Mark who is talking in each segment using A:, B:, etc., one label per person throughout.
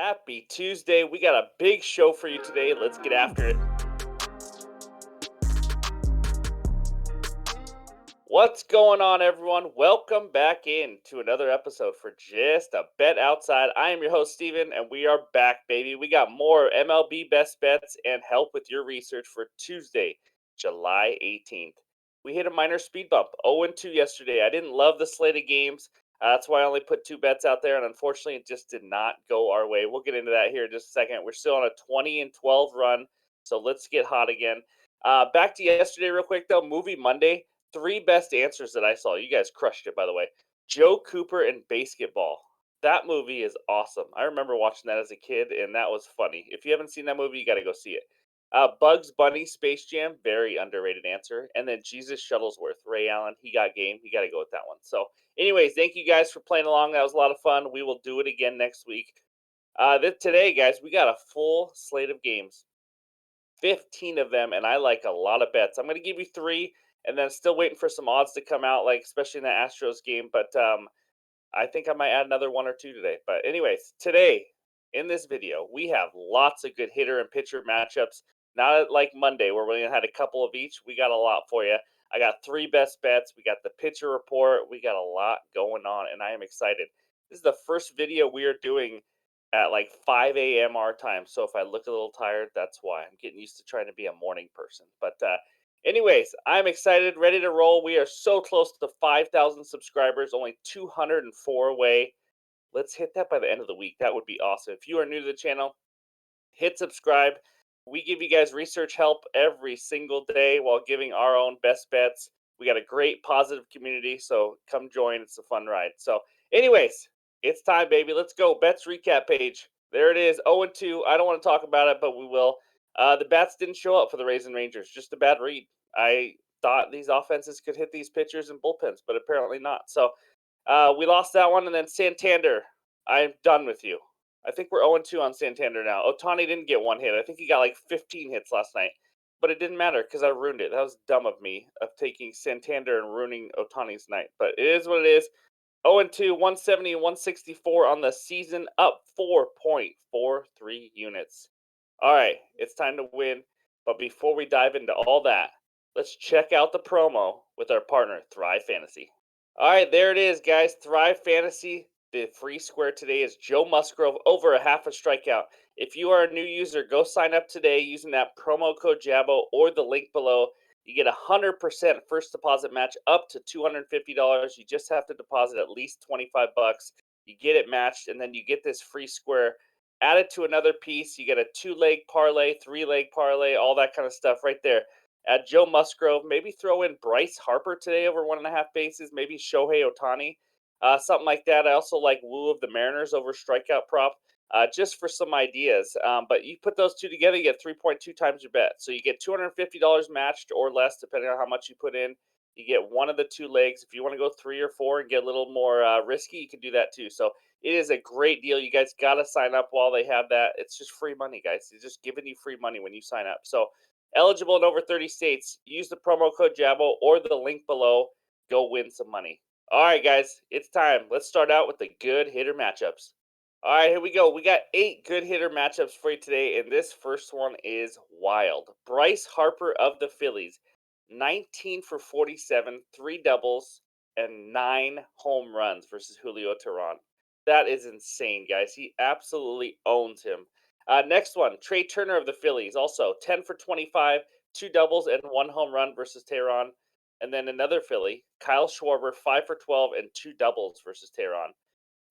A: Happy Tuesday. We got a big show for you today. Let's get after it. What's going on, everyone? Welcome back in to another episode for Just a Bet Outside. I am your host, Steven, and we are back, baby. We got more MLB best bets and help with your research for Tuesday, July 18th. We hit a minor speed bump, 0-2 yesterday. I didn't love the slate of games. That's why I only put two bets out there, and unfortunately, it just did not go our way. We'll get into that here in just a second. We're still on a 20-12 run, so let's get hot again. Back to yesterday, real quick, though. Movie Monday. Three best answers that I saw. You guys crushed it, by the way. Joe Cooper and Basketball. That movie is awesome. I remember watching that as a kid, and that was funny. If you haven't seen that movie, you got to go see it. Bugs Bunny, Space Jam, very underrated answer. And then Jesus Shuttlesworth, Ray Allen, he got game. You got to go with that one. So, anyways, thank you guys for playing along. That was a lot of fun. We will do it again next week. Today, guys, we got a full slate of games. 15 of them, and I like a lot of bets. I'm going to give you three, and then still waiting for some odds to come out, like especially in the Astros game. But I think I might add another one or two today. But anyways, today in this video, we have lots of good hitter and pitcher matchups. Not like Monday where we had a couple of each. We got a lot for you. I got three best bets. We got the pitcher report. We got a lot going on, and I am excited. This is the first video we are doing at like 5 a.m. our time. So if I look a little tired, that's why. I'm getting used to trying to be a morning person. But anyways, I'm excited, ready to roll. We are so close to 5,000 subscribers, only 204 away. Let's hit that by the end of the week. That would be awesome. If you are new to the channel, hit subscribe. We give you guys research help every single day while giving our own best bets. We got a great positive community, so come join. It's a fun ride. So, anyways, it's time, baby. Let's go. Bets recap page. There it is. 0-2. I don't want to talk about it, but we will. The bats didn't show up for the Rays and Rangers. Just a bad read. I thought these offenses could hit these pitchers and bullpens, but apparently not. So we lost that one. And then Santander, I'm done with you. I think we're 0-2 on Santander now. Otani didn't get one hit. I think he got like 15 hits last night. But it didn't matter because I ruined it. That was dumb of me of taking Santander and ruining Otani's night. But it is what it is. 0-2, 170 and 164 on the season, up 4.43 units. All right, it's time to win. But before we dive into all that, let's check out the promo with our partner, Thrive Fantasy. All right, there it is, guys. Thrive Fantasy. The free square today is Joe Musgrove over a half a strikeout. If you are a new user, go sign up today using that promo code JABO or the link below. You get 100% first deposit match up to $250. You just have to deposit at least 25 bucks. You get it matched, and then you get this free square added to another piece. You get a two-leg parlay, three-leg parlay, all that kind of stuff right there. Add Joe Musgrove. Maybe throw in Bryce Harper today over 1.5 bases. Maybe Shohei Otani. Something like that. I also like Woo of the Mariners over strikeout prop, just for some ideas. But you put those two together, you get 3.2 times your bet. So you get $250 matched or less, depending on how much you put in. You get one of the two legs. If you want to go three or four and get a little more risky, you can do that too. So it is a great deal. You guys got to sign up while they have that. It's just free money, guys. It's just giving you free money when you sign up. So eligible in over 30 states. Use the promo code JABO or the link below. Go win some money. All right, guys, it's time. Let's start out with the good hitter matchups. All right, here we go. We got 8 good hitter matchups for you today, and this first one is wild. Bryce Harper of the Phillies, 19 for 47, 3 doubles, and 9 home runs versus Julio Teheran. That is insane, guys. He absolutely owns him. Next one, Trey Turner of the Phillies, also 10 for 25, 2 doubles, and 1 home run versus Teheran. And then another Philly, Kyle Schwarber, 5 for 12 and 2 doubles versus Tehran.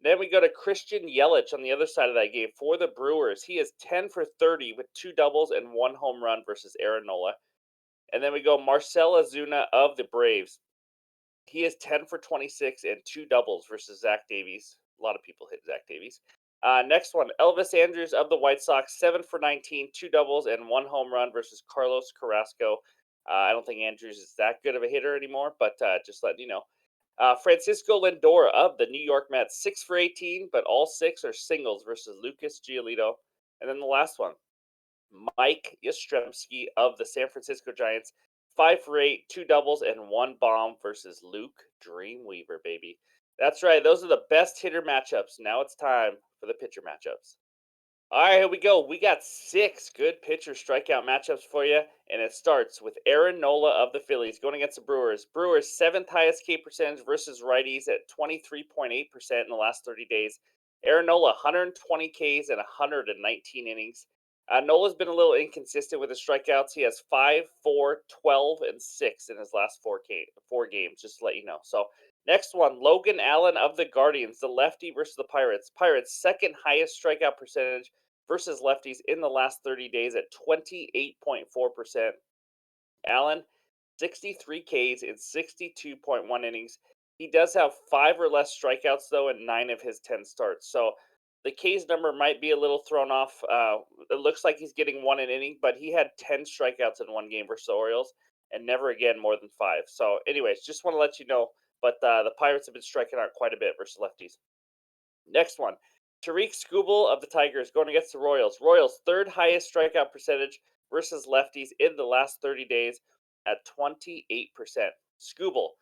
A: Then we go to Christian Yelich on the other side of that game for the Brewers. He is 10 for 30 with 2 doubles and 1 home run versus Aaron Nola. And then we go Marcell Ozuna of the Braves. He is 10 for 26 and 2 doubles versus Zach Davies. A lot of people hit Zach Davies. Next one, Elvis Andrews of the White Sox, 7 for 19, 2 doubles, and 1 home run versus Carlos Carrasco. I don't think Andrews is that good of a hitter anymore, but just letting you know. Francisco Lindor of the New York Mets, 6 for 18, but all 6 are singles versus Lucas Giolito. And then the last one, Mike Yastrzemski of the San Francisco Giants, 5 for 8, 2 doubles, and 1 bomb versus Luke Dreamweaver, baby. That's right. Those are the best hitter matchups. Now it's time for the pitcher matchups. All right, here we go. We got six good pitcher strikeout matchups for you, and it starts with Aaron Nola of the Phillies going against the Brewers. Brewers' seventh highest K percentage versus righties at 23.8% in the last 30 days. Aaron Nola, 120 Ks and 119 innings. Nola's been a little inconsistent with his strikeouts. He has 5, 4, 12, and 6 in his last four games, just to let you know. So next one, Logan Allen of the Guardians, the lefty versus the Pirates. Pirates' second highest strikeout percentage versus lefties in the last 30 days at 28.4%. Allen, 63 Ks in 62.1 innings. He does have five or less strikeouts, though, in nine of his 10 starts. So the Ks number might be a little thrown off. It looks like he's getting one an inning, but he had 10 strikeouts in one game versus the Orioles and never again more than five. So, anyways, just want to let you know. But the Pirates have been striking out quite a bit versus lefties. Next one, Tariq Skubal of the Tigers going against the Royals. Royals' third highest strikeout percentage versus lefties in the last 30 days at 28%. Skubal,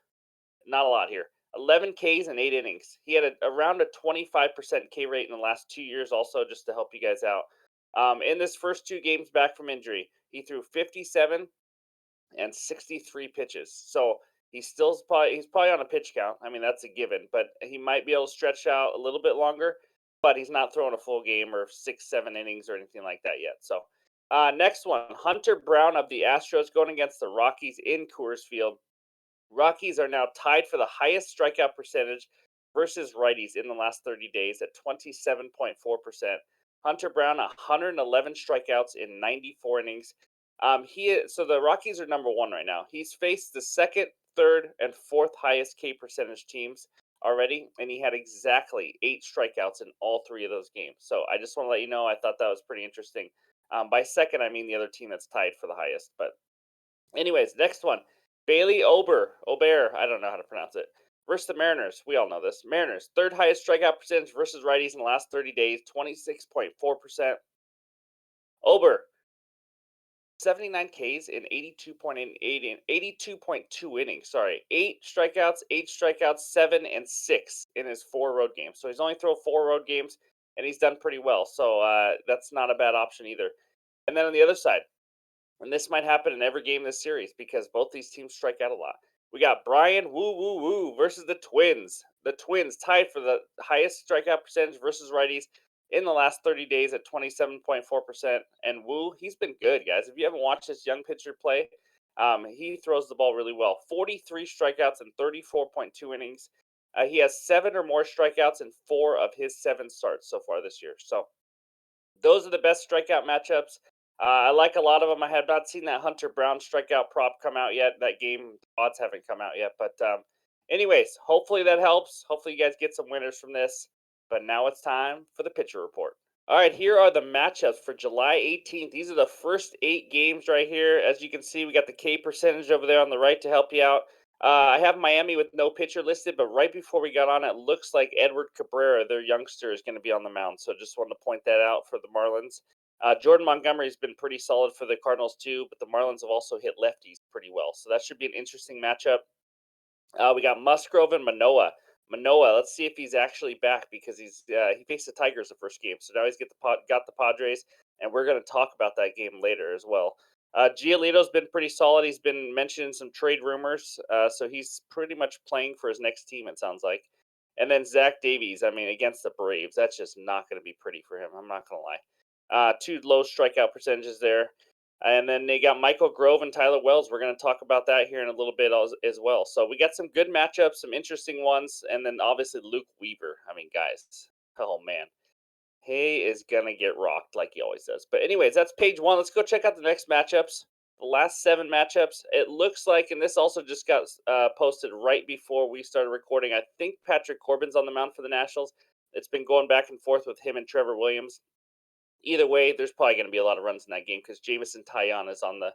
A: not a lot here. 11 Ks in 8 innings. He had around a 25% K rate in the last 2 years, also, just to help you guys out. In this first two games back from injury, he threw 57 and 63 pitches. So he's probably on a pitch count. I mean, that's a given, but he might be able to stretch out a little bit longer, but he's not throwing a full game or 6, 7 innings or anything like that yet. So next one, Hunter Brown of the Astros going against the Rockies in Coors Field. Rockies are now tied for the highest strikeout percentage versus righties in the last 30 days at 27.4%. Hunter Brown, 111 strikeouts in 94 innings. So the Rockies are number one right now. He's faced the second, third, and fourth highest K percentage teams already, and he had exactly 8 strikeouts in all three of those games. So I just want to let you know, I thought that was pretty interesting. By second, I mean the other team that's tied for the highest. But anyways, next one. Bailey Ober, I don't know how to pronounce it. Versus the Mariners. We all know this. Mariners, third highest strikeout percentage versus righties in the last 30 days, 26.4%. Ober, 79 Ks in 82.2 innings. Sorry. Eight strikeouts, 7 and 6 in his four road games. So he's only thrown four road games and he's done pretty well. So that's not a bad option either. And then on the other side, and this might happen in every game this series because both these teams strike out a lot. We got Brian Woo Woo Woo versus the Twins. The Twins tied for the highest strikeout percentage versus righties in the last 30 days at 27.4%. And Woo, he's been good, guys. If you haven't watched this young pitcher play, he throws the ball really well. 43 strikeouts in 34.2 innings. He has seven or more strikeouts in four of his seven starts so far this year. So those are the best strikeout matchups. I like a lot of them. I have not seen that Hunter Brown strikeout prop come out yet. That game odds haven't come out yet. But anyways, hopefully that helps. Hopefully you guys get some winners from this. But now it's time for the pitcher report. All right, here are the matchups for July 18th. These are the first 8 games right here. As you can see, we got the K percentage over there on the right to help you out. I have Miami with no pitcher listed, but right before we got on, it looks like Edward Cabrera, their youngster, is going to be on the mound. So just wanted to point that out for the Marlins. Jordan Montgomery's been pretty solid for the Cardinals too, but the Marlins have also hit lefties pretty well. So that should be an interesting matchup. We got Musgrove and Manoah. Manoah, let's see if he's actually back because he faced the Tigers the first game, so now got the Padres, and we're going to talk about that game later as well. Giolito's been pretty solid. He's been mentioned in some trade rumors, so he's pretty much playing for his next team. It sounds like. And then Zach Davies, I mean, against the Braves, that's just not going to be pretty for him. I'm not going to lie. Two low strikeout percentages there. And then they got Michael Grove and Tyler Wells. We're going to talk about that here in a little bit as well. So we got some good matchups, some interesting ones, and then obviously Luke Weaver. I mean, guys, oh man, he is going to get rocked like he always does. But anyways, that's page one. Let's go check out the next matchups. The last 7 matchups. It looks like, and this also just got posted right before we started recording. I think Patrick Corbin's on the mound for the Nationals. It's been going back and forth with him and Trevor Williams. Either way, there's probably going to be a lot of runs in that game because Jamison Tyon is on the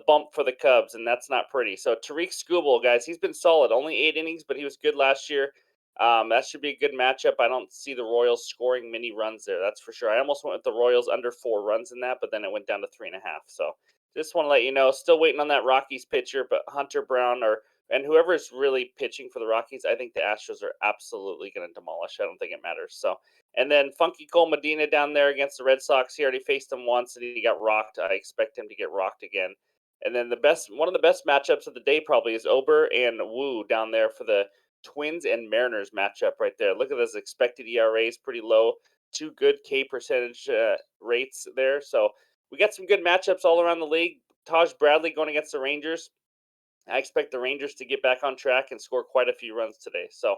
A: bump for the Cubs, and that's not pretty. So Tariq Skubal, guys, he's been solid. Only 8 innings, but he was good last year. That should be a good matchup. I don't see the Royals scoring many runs there. That's for sure. I almost went with the Royals under 4 runs in that, but then it went down to 3.5. So just want to let you know, still waiting on that Rockies pitcher, but Hunter Brown or And whoever's really pitching for the Rockies, I think the Astros are absolutely going to demolish. I don't think it matters. So, and then Funky Cole Medina down there against the Red Sox. He already faced him once and he got rocked. I expect him to get rocked again. And then one of the best matchups of the day probably is Ober and Wu down there for the Twins and Mariners matchup right there. Look at those expected ERAs, pretty low. Two good K percentage rates there. So we got some good matchups all around the league. Taj Bradley going against the Rangers. I expect the Rangers to get back on track and score quite a few runs today. So,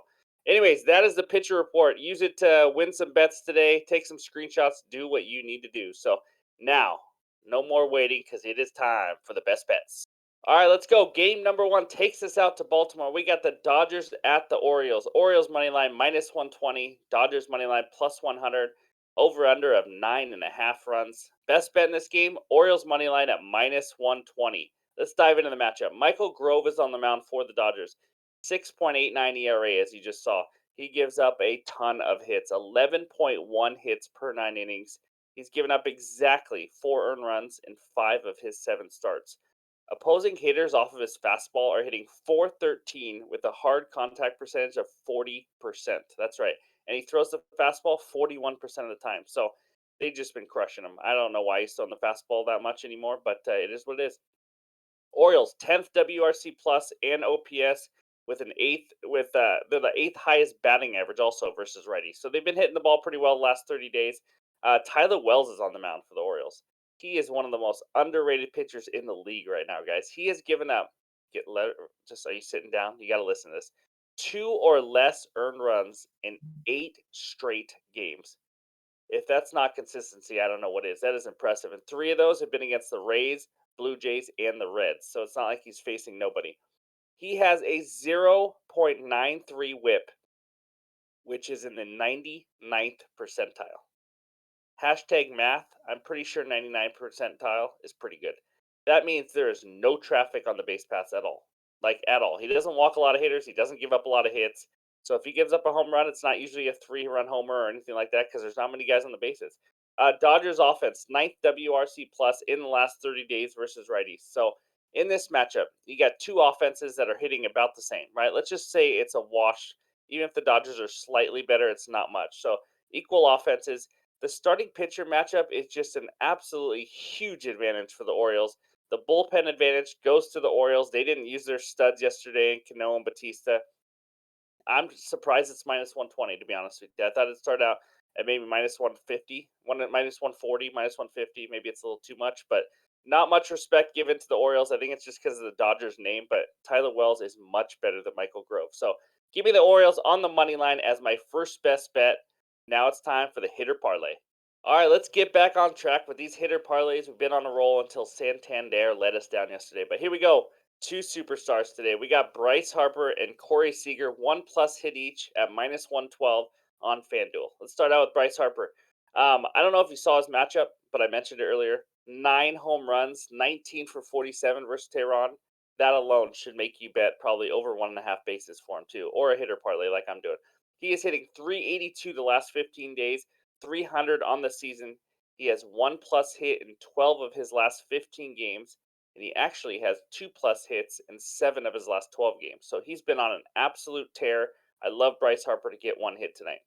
A: anyways, that is the pitcher report. Use it to win some bets today. Take some screenshots. Do what you need to do. So, now, no more waiting because it is time for the best bets. All right, let's go. Game number one takes us out to Baltimore. We got the Dodgers at the Orioles. Orioles money line minus 120. Dodgers money line plus 100. Over under of 9.5 runs. Best bet in this game: Orioles money line at minus 120. Let's dive into the matchup. Michael Grove is on the mound for the Dodgers. 6.89 ERA, as you just saw. He gives up a ton of hits, 11.1 hits per 9 innings. He's given up exactly 4 earned runs in 5 of his 7 starts. Opposing hitters off of his fastball are hitting 413 with a hard contact percentage of 40%. That's right. And he throws the fastball 41% of the time. So they've just been crushing him. I don't know why he's throwing the fastball that much anymore, but it is what it is. Orioles 10th WRC plus and OPS with an eighth they're the eighth highest batting average also versus righties. So they've been hitting the ball pretty well the last 30 days. Tyler Wells is on the mound for the Orioles. He is one of the most underrated pitchers in the league right now, guys. He has given up just are you sitting down? You got to listen to this. 2 or less earned runs in 8 straight games. If that's not consistency, I don't know what is. That is impressive. And 3 of those have been against the Rays, Blue Jays, and the Reds. So it's not like he's facing nobody. He has a 0.93 whip, which is in the 99th percentile. Hashtag math, I'm pretty sure 99th percentile is pretty good. That means there is no traffic on the base paths at all. Like, at all. He doesn't walk a lot of hitters. He doesn't give up a lot of hits. So if he gives up a home run, it's not usually a 3-run homer or anything like that because there's not many guys on the bases. Dodgers offense, ninth WRC plus in the last 30 days versus righties. So in this matchup, you got two offenses that are hitting about the same, right? Let's just say it's a wash. Even if the Dodgers are slightly better, it's not much. So equal offenses. The starting pitcher matchup is just an absolutely huge advantage for the Orioles. The bullpen advantage goes to the Orioles. They didn't use their studs yesterday in Cano and Batista. I'm surprised it's minus 120, to be honest with you. I thought it started out at maybe minus 150, minus 140, minus 150. Maybe it's a little too much, but not much respect given to the Orioles. I think it's just because of the Dodgers name, but Tyler Wells is much better than Michael Grove. So give me the Orioles on the money line as my first best bet. Now it's time for the hitter parlay. All right, let's get back on track with these hitter parlays. We've been on a roll until Santander let us down yesterday. But here we go. Two superstars today. We got Bryce Harper and Corey Seager, 1+ hit each at minus 112 on FanDuel. Let's start out with Bryce Harper. I don't know if you saw his matchup, but I mentioned it earlier. 9 home runs, 19 for 47 versus Tehran. That alone should make you bet probably over 1.5 bases for him, too, or a hitter parlay like I'm doing. He is hitting 382 the last 15 days. 300 on the season. He has 1+ hit in 12 of his last 15 games, and he actually has 2+ hits in 7 of his last 12 games. So he's been on an absolute tear. I love Bryce Harper to get 1 hit tonight.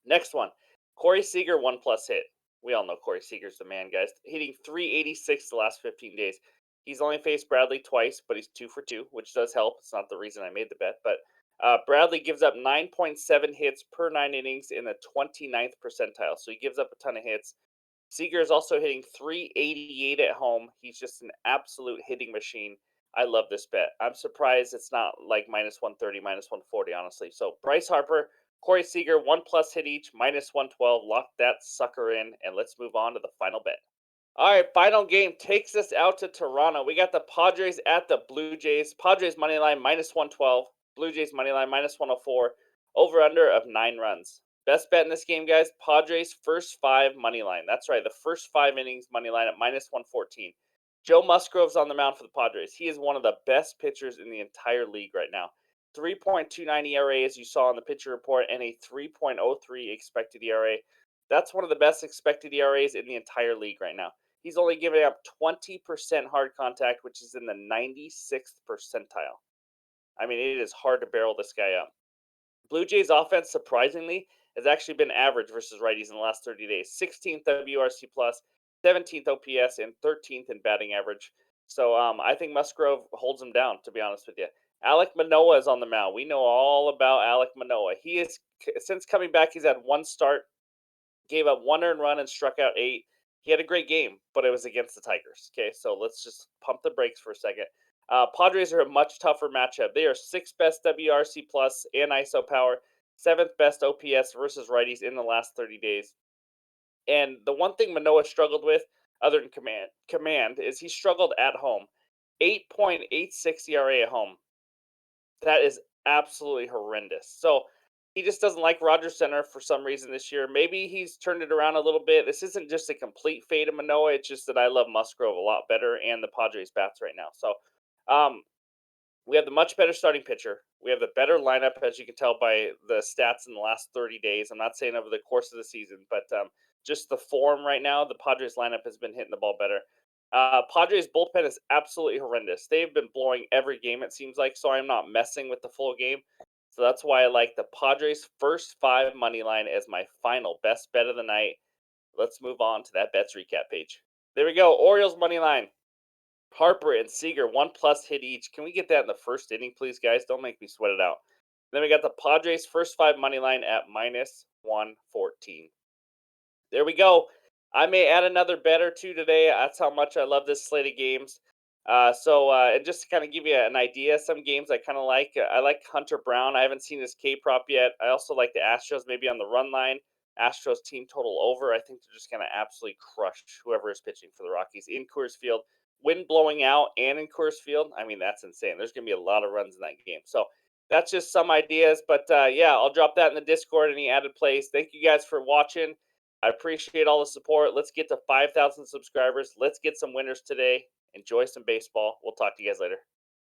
A: Next one, Corey Seager, 1+ hit. We all know Corey Seager's the man, guys. Hitting 386 the last 15 days. He's only faced Bradley twice, but he's 2 for 2, which does help. It's not the reason I made the bet, but Bradley gives up 9.7 hits per 9 innings in the 29th percentile, so he gives up a ton of hits. Seager is also hitting 388 at home. He's just an absolute hitting machine. I love this bet. I'm surprised it's not like minus 130, minus 140, honestly. So Bryce Harper, Corey Seager, 1+ hit each, minus 112. Lock that sucker in, and let's move on to the final bet. All right, final game takes us out to Toronto. We got the Padres at the Blue Jays. Padres money line minus 112. Blue Jays money line minus 104. Over under of 9 runs. Best bet in this game, guys. Padres first 5 money line. That's right, the first 5 innings money line at minus 114. Joe Musgrove's on the mound for the Padres. He is one of the best pitchers in the entire league right now. 3.29 ERA, as you saw in the pitcher report, and a 3.03 expected ERA. That's one of the best expected ERAs in the entire league right now. He's only giving up 20% hard contact, which is in the 96th percentile. I mean, it is hard to barrel this guy up. Blue Jays offense, surprisingly, has actually been average versus righties in the last 30 days. 16th WRC plus, 17th OPS, and 13th in batting average. So I think Musgrove holds him down, to be honest with you. Alek Manoah is on the mound. We know all about Alek Manoah. He is, since coming back, he's had one start, gave up one earned run and struck out 8. He had a great game, but it was against the Tigers. Okay, so let's just pump the brakes for a second. Padres are a much tougher matchup. They are sixth best WRC plus and ISO power, seventh best OPS versus righties in the last 30 days. And the one thing Manoah struggled with, other than command, is he struggled at home. 8.86 ERA at home. That is absolutely horrendous. So he just doesn't like Rogers Center for some reason this year. Maybe he's turned it around a little bit. This isn't just a complete fade of Manoah. It's just that I love Musgrove a lot better and the Padres bats right now. So um, we have the much better starting pitcher. We have the better lineup, as you can tell by the stats in the last 30 days. I'm not saying over the course of the season, but just the form right now, the Padres lineup has been hitting the ball better. Padres bullpen is absolutely horrendous. They've been blowing every game, it seems like, so I'm not messing with the full game. So that's why I like the Padres first 5 money line as my final best bet of the night. Let's move on to that bets recap page. There we go. Orioles money line. Harper and Seager 1+ hit each. Can we get that in the first inning, please, guys? Don't make me sweat it out. Then we got the Padres first 5 money line at -114. There we go. I may add another bet or two today. That's how much I love this slate of games. And just to kind of give you an idea, some games I kind of like. I like Hunter Brown. I haven't seen his K prop yet. I also like the Astros maybe on the run line. Astros team total over. I think they're just going to absolutely crush whoever is pitching for the Rockies in Coors Field. Wind blowing out and in Coors Field. I mean, that's insane. There's going to be a lot of runs in that game. So that's just some ideas. But yeah, I'll drop that in the Discord, any added plays. Thank you guys for watching. I appreciate all the support. Let's get to 5,000 subscribers. Let's get some winners today. Enjoy some baseball. We'll talk to you guys later.